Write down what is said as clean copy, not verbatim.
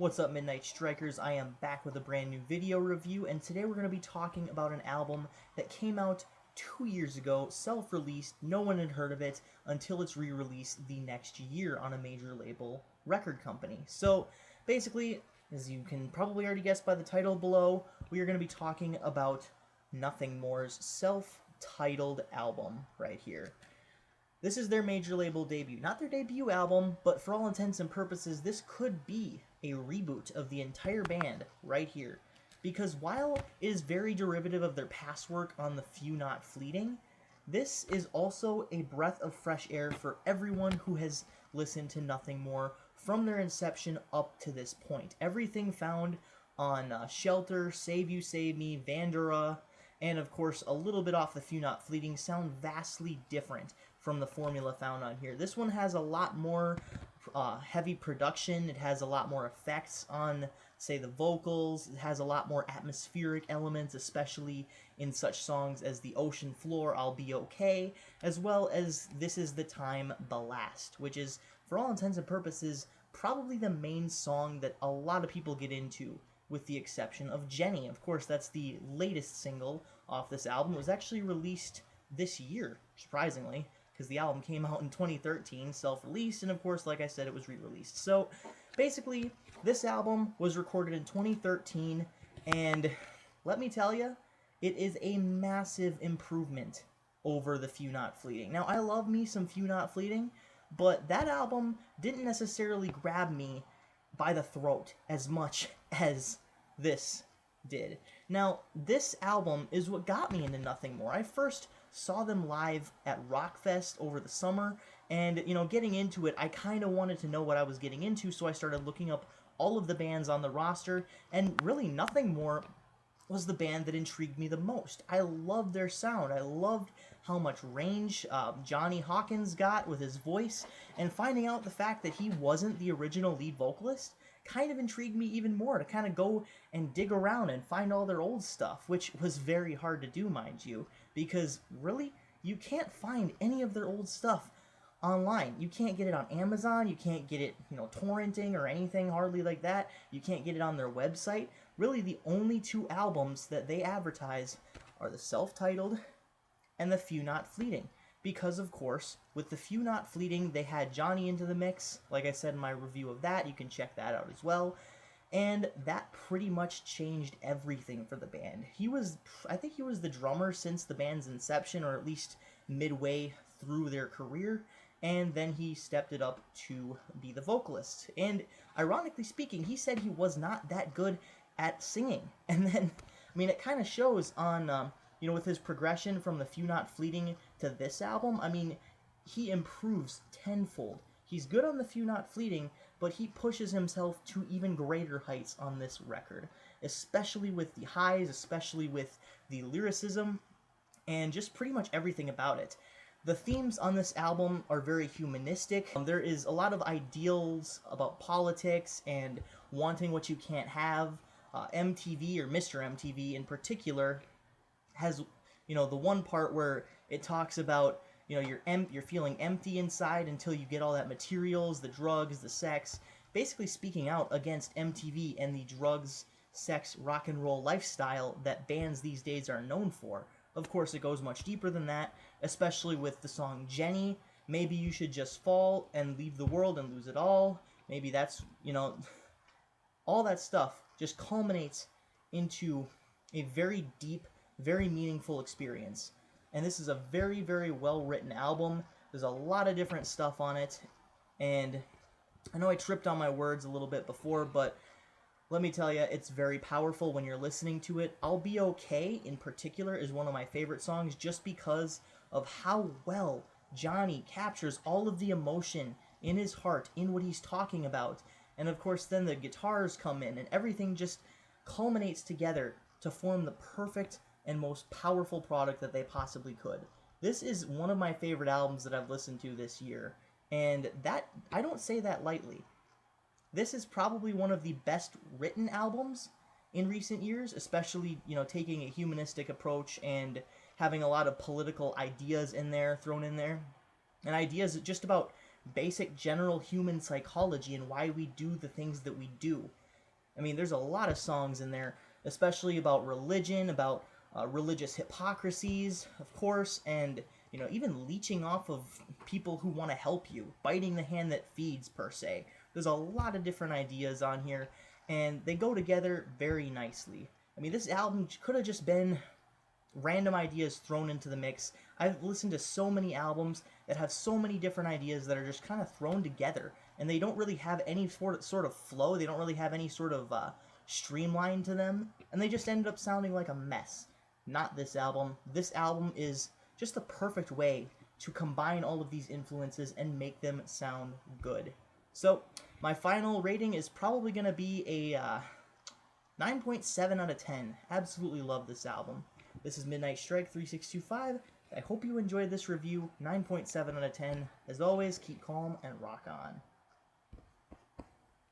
What's up, Midnight Strikers? I am back with a brand new video review, and today we're going to be talking about an album that came out 2 years ago, self-released, no one had heard of it until it's re-released the next year on a major label record company. So, basically, as you can probably already guess by the title below, we are going to be talking about Nothing More's self-titled album right here. This is their major label debut. Not their debut album, but for all intents and purposes, this could be a reboot of the entire band right here. Because while it is very derivative of their past work on The Few Not Fleeting, this is also a breath of fresh air for everyone who has listened to Nothing More from their inception up to this point. Everything found on Shelter, Save You, Save Me, Vandera, and of course a little bit off The Few Not Fleeting sound vastly different from the formula found on here. This one has a lot more heavy production. It has a lot more effects on, say, the vocals. It has a lot more atmospheric elements, especially in such songs as The Ocean Floor, I'll Be Okay, as well as This Is the Time, Ballast, which is, for all intents and purposes, probably the main song that a lot of people get into, with the exception of Jenny. Of course, that's the latest single off this album. It was actually released this year, surprisingly, because the album came out in 2013, self-released, and of course, like I said, it was re-released. So, basically, this album was recorded in 2013, and let me tell you, it is a massive improvement over The Few Not Fleeting. Now, I love me some Few Not Fleeting, but that album didn't necessarily grab me by the throat as much as this did. Now, this album is what got me into Nothing More. I first saw them live at Rockfest over the summer, and, getting into it, I kind of wanted to know what I was getting into, so I started looking up all of the bands on the roster, and really Nothing More was the band that intrigued me the most. I loved their sound. I loved how much range Johnny Hawkins got with his voice, and finding out the fact that he wasn't the original lead vocalist kind of intrigued me even more to kind of go and dig around and find all their old stuff, which was very hard to do, mind you, because really, you can't find any of their old stuff online. You can't get it on Amazon, you can't get it, torrenting or anything hardly like that. You can't get it on their website. Really, the only two albums that they advertise are the self-titled and The Few Not Fleeting. Because, of course, with The Few Not Fleeting, they had Johnny into the mix. Like I said in my review of that, you can check that out as well. And that pretty much changed everything for the band. I think he was the drummer since the band's inception, or at least midway through their career. And then he stepped it up to be the vocalist. And ironically speaking, he said he was not that good at singing. And then, it kind of shows on, with his progression from The Few Not Fleeting to this album. He improves tenfold. He's good on The Few Not Fleeting, but he pushes himself to even greater heights on this record, especially with the highs, especially with the lyricism, and just pretty much everything about it. The themes on this album are very humanistic. There is a lot of ideals about politics and wanting what you can't have. MTV, or Mr. MTV in particular, has, the one part where it talks about, you're feeling empty inside until you get all that materials, the drugs, the sex, basically speaking out against MTV and the drugs, sex, rock and roll lifestyle that bands these days are known for. Of course, it goes much deeper than that, especially with the song Jenny. Maybe you should just fall and leave the world and lose it all. Maybe that's, all that stuff just culminates into a very deep, very meaningful experience. And this is a very, very well-written album. There's a lot of different stuff on it, and I know I tripped on my words a little bit before, but let me tell you, it's very powerful when you're listening to it. I'll Be Okay, in particular, is one of my favorite songs just because of how well Johnny captures all of the emotion in his heart, in what he's talking about. And of course, then the guitars come in, and everything just culminates together to form the perfect and most powerful product that they possibly could. This is one of my favorite albums that I've listened to this year, and that, I don't say that lightly. This is probably one of the best written albums in recent years, especially, taking a humanistic approach and having a lot of political ideas thrown in there, and ideas just about basic general human psychology and why we do the things that we do. I mean, there's a lot of songs in there, especially about religion, about religious hypocrisies, of course, and even leeching off of people who want to help you, biting the hand that feeds, per se. There's a lot of different ideas on here, and they go together very nicely. I mean, this album could have just been random ideas thrown into the mix. I've listened to so many albums that have so many different ideas that are just kind of thrown together, and they don't really have any sort of flow. They don't really have any sort of streamline to them, and they just ended up sounding like a mess. Not this album. This album is just the perfect way to combine all of these influences and make them sound good. So, my final rating is probably going to be a 9.7 out of 10. Absolutely love this album. This is Midnight Strike 3625. I hope you enjoyed this review. 9.7 out of 10. As always, keep calm and rock on.